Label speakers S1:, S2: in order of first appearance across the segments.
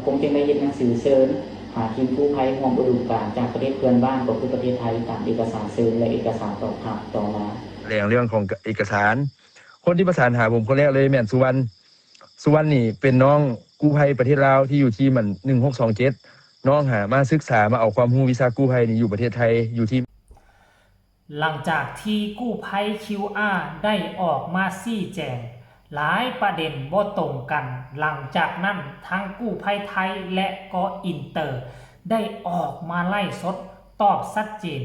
S1: คงจึงได้ยื่นหนังสือเชิญหาทีมกู้ภัยห่วงอุดมการณ์จากประเทศเพื่อนบ้านก็คือประเทศไทยตามเอกสารเชิญและเอกสารตอบรับต่อมา
S2: เรื่องของเอกสารคนที่ประสานหาผมคนแรกเลยแม่นสุวรรณนี่เป็นน้องกู้ภัยประเทศลาวที่อยู่ที่มัน1627น้องหามาศึกษามาเอาความรู้วิชากู้ภัยนี่อยู่ประเทศไทยอยู่ที่
S3: หลังจากที่กู้ภัย QR ได้ออกมาชี้แจงหลายประเด็นบ่ตรงกันหลังจากนั้นทั้งกู้ภัยไทยและก็อินเตอร์ได้ออกมาไล่สดตอบชัดเจน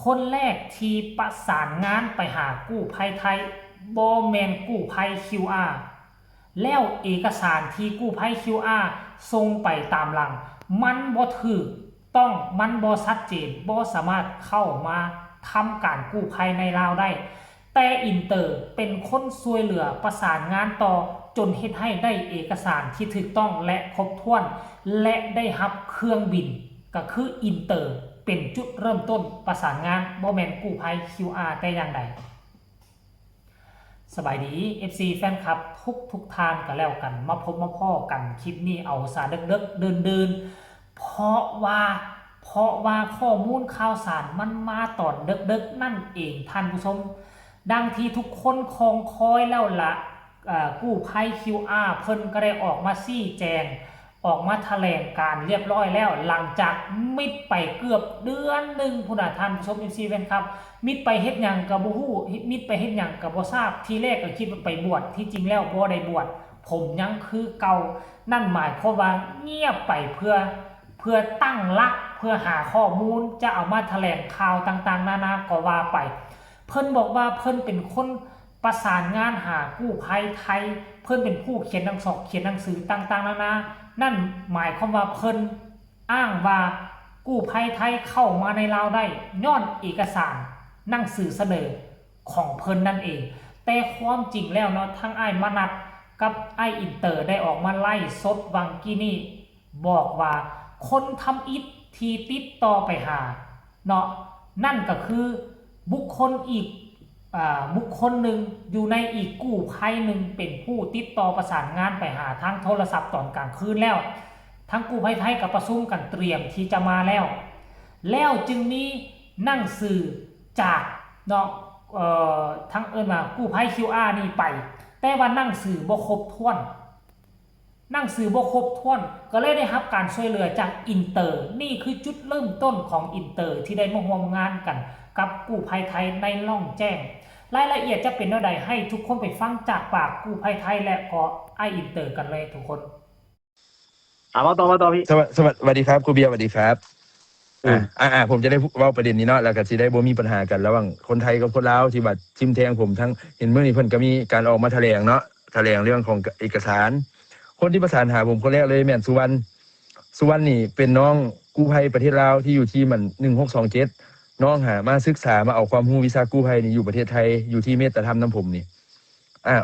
S3: คนแรกที่ประสานงานไปหากู้ภัยไทยบ่แม่นกู้ภัย QR แล้วเอกสารที่กู้ภัย QR ส่งไปตามหลังมันบ่ถูกต้องมันบ่ชัดเจนบ่สามารถเข้ามาทำการกู้ภัยในลาวได้แต่อินเตอร์เป็นคนช่วยเหลือประสานงานต่อจนเฮ็ดให้ได้เอกสารที่ถูกต้องและครบถ้วนและได้รับเครื่องบินก็คืออินเตอร์เป็นจุดเริ่มต้นประสานงานบ่แม่นกู้ภัย QR แต่อย่างใดสบายดี FC แฟนคลับทุกทางกันแล้วกันมาพบมาพ้อกันคลิปนี้เอาสาเดึกๆเดินเพราะว่าข้อมูลข่าวสารมันมาตอนดึกนั่นเองท่านผู้ชมดังที่ทุกคนคงคอยแล้วละกู้ภัย QR เพิ่นก็ได้ออกมาชี้แจงออกมาแถลงการเรียบร้อยแล้วหลังจากมิดไปเกือบเดือนหนึ่งพุ่นน่ะท่านผู้ชม FC แฟนครับมิดไปเฮ็ดหยังก็บ่ฮู้มิดไปเฮ็ดหยังก็บ่ทราบทีแรกก็คิดว่าไปบวชที่จริงแล้วบ่ได้บวชผมยังคือเก่านั่นหมายความว่าเงียบไปเพื่อตั้งหลักเพื่อหาข้อมูลจะเอามาแถลงข่าวต่างๆนานาก็ว่าไปเพิ่นบอกว่าเพิ่นเป็นคนประสานงานหากู้ภัยไทยเพิ่นเป็นผู้เขียนหนังสือต่างๆนานานั่นหมายความว่าเพิ่นอ้างว่ากู้ภัยไทยเข้ามาในลาวได้ย้อนเอกสารหนังสือเสนอของเพิ่นนั่นเองแต่ความจริงแล้วเนาะทั้งอ้ายมนัสกับอ้ายอินเตอร์ได้ออกมาไล่สดวังกี้นี่บอกว่าคนทำอิฐที่ติดต่อไปหาเนาะนั่นก็คือบุคคลหนึ่งอยู่ในอีกกู้ภัยหนึ่งเป็นผู้ติดต่อประสานงานไปหาทางโทรศัพท์ตอนกลางคืนแล้วทั้งกู้ภัยไทยกับประชุมกันเตรียมที่จะมาแล้วจึงมีหนังสือจากเนาะทั้งมากู้ภัย QR นี่ไปแต่ว่าหนังสือบ่ครบถ้วนก็เลยได้รับการช่วยเหลือจากอินเตอร์นี่คือจุดเริ่มต้นของอินเตอร์ที่ได้มาร่วมงานกันกับกู้ภัยไทยในล่องแจ้งรายละเอียดจะเป็นเท่าใดให้ทุกคนไปฟังจากปากกู้ภัยไทยและก็ไออินเตอร์กันเลยทุกคน
S4: มาต่อพี่
S2: สวัสดีครับครูเบียร์สวัสดีครับผมจะได้เว้าประเด็นนี้เนาะแล้วก็สิได้บ่มีปัญหากันระหว่างคนไทยกับคนลาวที่ว่าทิมแทงผมทั้งเห็นเมื่อนี้เพิ่นก็มีการออกมาแถลงเนาะแถลงเรื่องของเอกสารคนที่ประสานหาผมคนแรกเลยแม่นสุวรรณนี่เป็นน้องกู้ภัยประเทศลาวที่อยู่ที่มัน1627น้องหามาศึกษามาเอาความรู้วิชากู้ภัยนี่อยู่ประเทศไทยอยู่ที่เมตตาธรรมน้ำผมนี่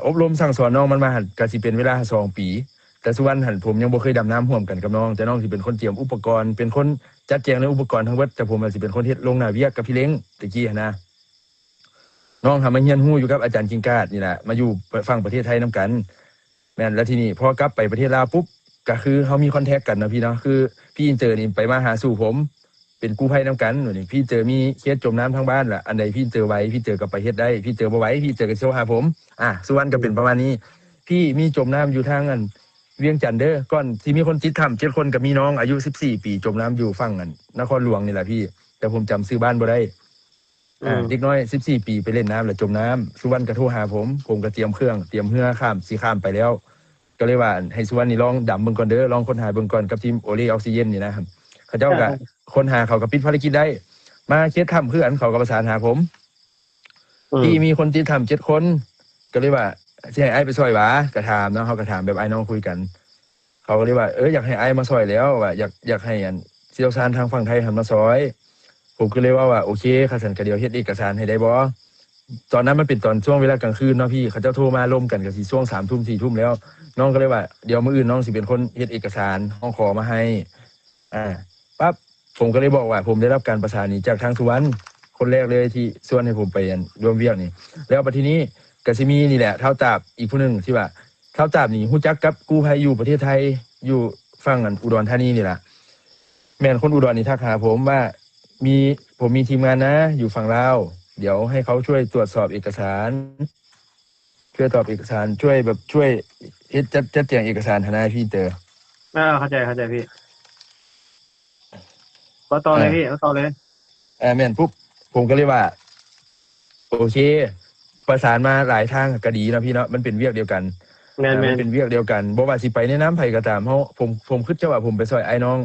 S2: อบรมสั่งสอนน้องมันมาหันก็สิเป็นเวลา2 ปีแต่สุวรรณหันผมยังบ่เคยดำน้ำร่วมกันกับน้องแต่น้องสิเป็นคนเตรียมอุปกรณ์เป็นคนจัดแจงในอุปกรณ์ทั้งหมดแต่ผมสิเป็นคนเฮ็ดลงหน้าเวียกกับพี่เล้งตะกี้นะน้องทำมาเรียนรู้อยู่กับอาจารย์กิ่งกาดนี่แหละมาอยู่ฝั่งประเทศไทยนํกันแม่นแล้วทีนี้พอกลับไปประเทศลาวปุ๊บก็คือเฮามีคอนแทคกันนะพี่เนาะคือพี่อินเตอร์นี่ไปมาหาสู่ผมเป็นกู้ภัยนํกันนี่พี่เจอมีเคสจมน้ำทั้งบ้านล่ะอันใดพี่เจอไว้พี่เจอก็ไปเฮ็ดได้พี่เจอบ่ไหวพี่เจอก็โทรหาผมสุวรรณก็เป็นประมาณนี้พี่มีจมน้ำอยู่ทางอันเวียงจันทน์เด้อก่อนสิมีคนติดถ้ำ7 คนก็มีน้องอายุ14 ปีจมน้ำอยู่ฝั่งอันนครหลวงนี่แหละพี่แต่ผมจำชื่อบ้านบ่ได้เด็กน้อย14 ปีไปเล่นน้ำแล้วจมน้ำสุวรรณก็โทรหาผมก็เตรียมเครื่องเตรียมเรือข้ามไปแล้วก็เลยว่าให้สุวรรณนี่ลองดำเบิ่งก่อนเด้อลองค้นหาเบิ่งก่อนกับทีมโอเลออกซิเจนนี่นะครับเขาเจ้าก็ค้นหาเขาก็ปิดภารกิจได้มาเคสถ้ำคืออันเขาก็ประสานหาผมที่มีคนติดถ้ำ7 คนก็เลยว่าสิให้ไอ้ไปซอยหวาก็ถามเนาะเฮาก็ถามแบบไอ้น้องคุยกันเขาก็เลยว่าอยากให้ไอ้มาซอยแล้วว่าอยากให้อันเชี่ยวชาญทางฝั่งไทยหันมาซอยผมก็เลยว่าโอเคข้าสันก็เดี๋ยวเฮ็ดเอกสารให้ได้บ่ตอนนั้นมันเป็นตอนช่วงเวลากลางคืนเนาะพี่เขาเจ้าโทรมาร่วมกันก็สิช่วง 3 ทุ่ม 4 ทุ่มแล้วน้องก็เลยว่าเดี๋ยวมื้ออื่นน้องสิเป็นคนเฮ็ดเอกสารห้องขอมาให้ปั๊บผมก็เลยบอกว่าผมได้รับการประสานนี้จากทางสุวรรณคนแรกเลยที่ชวนให้ผมไปร่วมเวียกนี่แล้วบัดทีนี้ก็สิมีนี่แหละเท้าตาบอีกผู้นึงที่ว่าเท้าตาบนี่ฮู้จักกับกู้ภัยอยู่ประเทศไทยอยู่ฝ ฟังอันอุดรธานีนี่ล่ะแม่นคนอุดรนี่ทักหาผมว่าผมมีทีมงานนะอยู่ฝั่งลาวเดี๋ยวให้เขาช่วยตรวจสอบเอกสารช่วยตอบเอกสารช่วยเฮ็ดจัดแจงเอกสารทนายพี่เตอ
S4: เข้าใจพี่ต่อเลยพี่ต่อเลย
S2: แม่นปุ๊บผมก็เลยว่าโอเคประสานมาหลายทางก็ดีนะพี่เนาะมันเป็นเวียกเดียวกันมันเป็นเวียกเดียวกันบ่ว่าสิไปในน้ำไผก็ตามเฮาผมคิดจะว่าผมไปซอยไอ้น้อง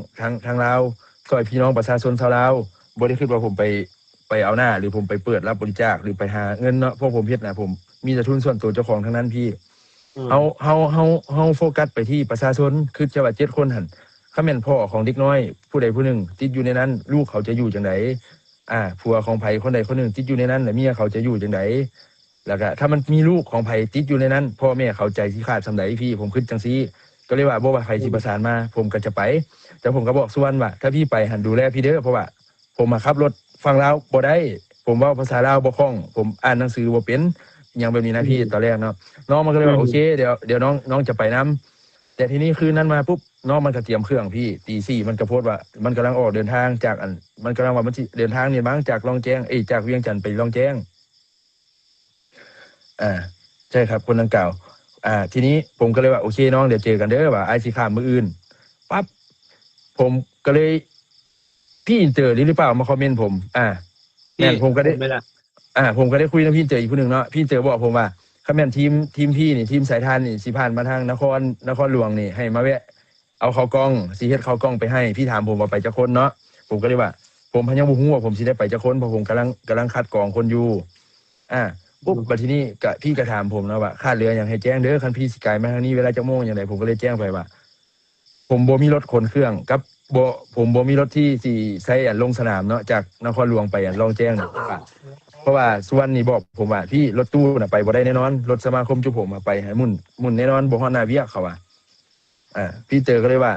S2: ทางลาวซอยพี่น้องประชาชนชาวลาวบ่ได้คิดว่าผมไปเอาหน้าหรือผมไปเปิดรับบริจาคหรือไปหาเงินเนาะเพราะผมเฮ็ดนะผมมีแต่ทุนส่วนตัวเจ้าของทั้งนั้นพี่เฮาโฟกัสไปที่ประชาชนคือจะว่า7คนหั่นถ้าแม่นพ่อของเด็กน้อยผู้ใดผู้หนึ่งติดอยู่ในนั้นลูกเขาจะอยู่จังไดผัวของไผคนใดคนหนึ่งติดอยู่ในนั้นแล้วเมียเขาจะอยู่จังไดแล้วก็ถ้ามันมีลูกของไผติดอยู่ในนั้นพ่อแม่เขาใจสิขาดสำใดพี่ผมคิดจังซี่ก็เลยว่าบ่ว่าใครสิประสานมาผมก็จะไปแต่ผมก็บอกส่วนว่าถ้าพี่ไปหันดูแลพี่เด้อเพราะว่าผมมาขับรถฟังลาวบ่ได้ผมเว้าภาษาลาวบ่คล่องผมอ่านหนังสือบ่เป็นอย่างแบบนี้นะพี่ตอนแรกเนาะน้องมันก็เลยว่าโอเคเดี๋ยวน้องจะไปนํแต่ทีนี้คืนนั้นมาปุ๊บน้องมันก็เตรียมเครื่องพี่ตี 4มันก็โพสต์ว่ามันกำลังออกเดินทางจากมันกำลังว่ามันสิเดินทางนี่มั้งจากลองแจ้งจากเวียงจันทน์ไปลองแจ้งใช่ครับคนดังกล่าวทีนี้ผมก็เลยว่าโอเคน้องเดี๋ยวเจอกันเด้อว่าไอ้สิข้ามมื้ออื่นปั๊บผมก็เลยพี่อินเตอร์หรือเปล่ามาคอมเมนต์ผมแม่นผมก็ได้ผมก็ได้คุยกับพี่อินเตอร์อีกผู้นึงเนาะพี่อินเตอร์บอกผมว่าถ้าแม่นทีมพี่นี่ทีมสายทานนี่สิผ่านมาทางนครหลวงนี่ให้มาแวะเอาข้าวกล้องสิเฮ็ดข้าวกล้องไปให้พี่ถามผมว่าไปจักคนเนาะผมก็เลยว่าผมยังบ่ฮู้ว่าผมสิได้ไปจักคนเพราะผมกำลังคัดกรองคนอยู่ปุ๊บบัดทีนี้ก็พี่ก็ถามผมนะว่าค่าเรือหยังให้แจ้งเด้อคันพี่สิไกลมาทางนี้เวลาจักโมงจังได๋ผมก็เลยแจ้งไปว่าผมบ่มีรถขนเครื่องกับผมบ่มีรถที่สิใช้ลงสนามเนาะจากนครหลวงไปลองแจ้งเพราะว่าสุวรรณนี่บอกผมว่าพี่รถตู้น่ะไปบ่ได้แน่นอนรถสมาคมจุผมไปให้หมุนแน่นอนบ่ฮอดหน้าเวียกเขาว่าพี่เตอก็เลยว่า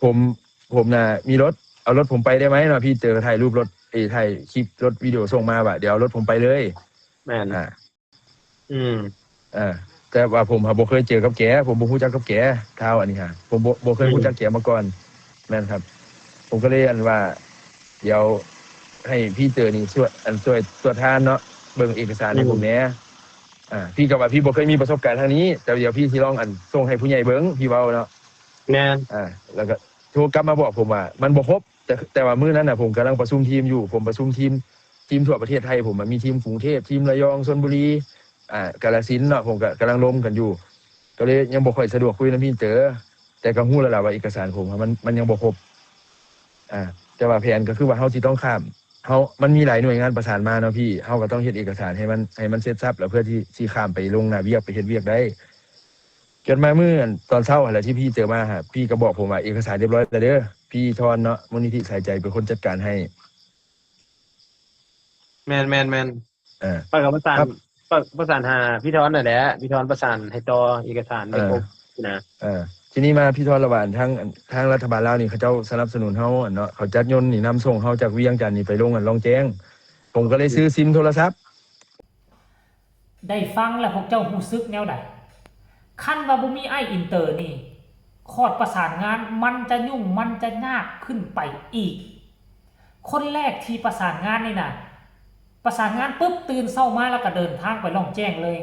S2: ผมน่ะมีรถเอารถผมไปได้ไหมเนาะพี่เตอถ่ายรูปรถถ่ายคลิปรถวิดีโอส่งมาว่าเดี๋ยวเอารถผมไปเลย
S4: แม่น
S2: แต่ว่าผมบ่เคยเจอกับแกผมบ่รู้จักกับแกเท่าอันนี้ฮะผมบ่เคยรู้จักแกมาก่อนแม่นครับผมก็เลยว่าเดี๋ยวให้พี่เตอนี่ช่วยตรวจทานเนาะเบิ่งเอกสารให้ผมแหน่พี่ก็ว่าพี่บ่เคยมีประสบการณ์ทางนี้แต่เดี๋ยวพี่สิลองส่งให้ผู้ใหญ่เบิ่งพี่เว้าเนาะ
S4: แม่น
S2: แล้วก็โทรกลับมาบอกผมว่ามันบ่ครบแต่ว่ามื้อนั้นน่ะผมกำลังประชุมทีมอยู่ผมประชุมทีมทั่วประเทศไทยผมมีทีมกรุงเทพทีมระยองชลบุรีกาฬสินธุ์เนาะผมก็กำลังล้มกันอยู่ก็เลยยังบ่ค่อยสะดวกคุยนำพี่เตอแต่ก็ฮู้แล้วล่ะว่าเอกสารผมมันยังบ่ครบแต่ว่าแผนก็คือว่าเฮาสิต้องข้ามมันมีหลายหน่วยงานประสานมาเนาะพี่เฮาก็ต้องเฮ็ดเอกสารให้มันเสร็จสรรพแล้วเพื่อที่สิข้ามไปลงหน้าเวียกไปเฮ็ดเวียกได้จนมามื้อตอนเช้าหั่นแหละที่พี่เจอมาฮะพี่ก็บอกผมว่าเอกสารเรียบร้อยแล้วเด้อพี่ทอนเนาะมูลนิธิสายใจเป็นคนจัดการให้
S4: แม่นไปกับประสานหาพี่ทอนน่ะแหละพี่ทอนประสานให้ต่อเอกสารได้ครบนะ
S2: ทีนี้มาพี่ทอนระหว่างทางรัฐบาลลาวนี่เขาเจ้าสนับสนุนเฮาเนาะเขาจัดยนต์นี่นำส่งเฮาจากเวียงจันทน์นี่ไปลงลองแจ้งผมก็เลยซื้อซิมโทรศัพท์
S3: ได้ฟังแล้วพวกเจ้ารู้สึกแนวใดคันว่าบ่มีไอ้อินเตอร์นี่คอร์ดประสานงานมันจะยุ่งมันจะยากขึ้นไปอีกคนแรกที่ประสานงานนี่น่ะประสานงานปุ๊บตื่นเช้ามาแล้วก็เดินทางไปล่องแจ้งเลย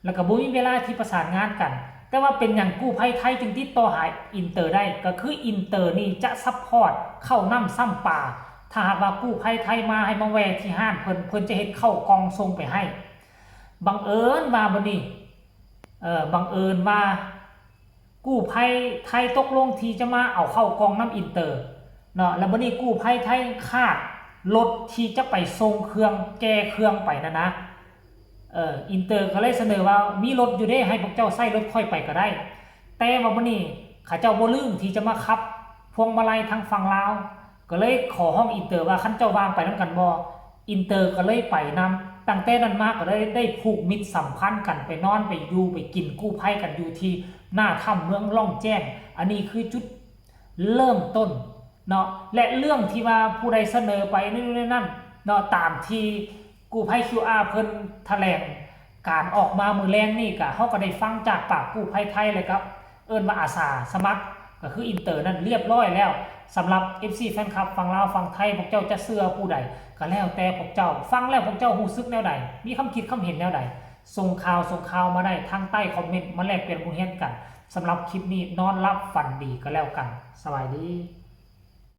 S3: แล้วก็บ่มีเวลาที่ประสานงานกันแต่ว่าเป็นอย่างกู้ภัยไทยจึงติดต่อหาอินเตอร์ได้ก็คืออินเตอร์นี่จะซัพพอร์ตเข้าน้ำซ้ำป่าถ้าหากว่ากู้ภัยไทยมาให้มาแวะที่ห้านเพิ่นจะเฮ็ดเข้ากองส่งไปให้บังเอิญว่าบัดนี้บังเอิญว่ากู้ภัยไทยตกลงที่จะมาเอาเข้ากองน้ำอินเตอร์เนาะแล้วบัดนี้กู้ภัยไทยค่ารถที่จะไปส่งเครื่องแก้เครื่องไปนะอินเตอร์ก็เลยเสนอว่ามีรถอยู่เด้ให้พวกเจ้าใช้รถค่อยไปก็ได้แต่ว่าบัดนี้ข้าเจ้าบ่ลืมที่จะมาขับพวงมาลัยทางฝั่งลาวก็เลยขอห้องอินเตอร์ว่าคันเจ้าวางไปนำกันบ่อินเตอร์ก็เลยไปนำตั้งแต่นั้นมาก็ได้ผูกมิตรสัมพันธ์กันไปนอนไปอยู่ไปกินกู้ภัยกันอยู่ที่หน้าถ้ำเมืองล่องแจ้งอันนี้คือจุดเริ่มต้นเนาะและเรื่องที่ว่าผู้ใดเสนอไปนั่นเนาะตามที่กู้ภัย QR เพิ่นแถลง การออกมามือแรงนี่ก็เฮาก็ได้ฟังจากปากกู้ภัยไทยเลยครับเอิ้นว่าอาสาสมัครก็คืออินเตอร์นั่นเรียบร้อยแล้วสำหรับ FC แฟนคลับฝั่งลาวฝั่งไทยพวกเจ้าจะเชื่อผู้ใดก็แล้วแต่พวกเจ้าฟังแล้วพวกเจ้ารู้สึกแนวใดมีคำคิดคำเห็นแนวใดส่งข่าวมาได้ทางใต้คอมเมนต์มาแลกเปลี่ยนความเห็นกันสำหรับคลิปนี้นอนรับฝันดีก็แล้วกันสวัสดี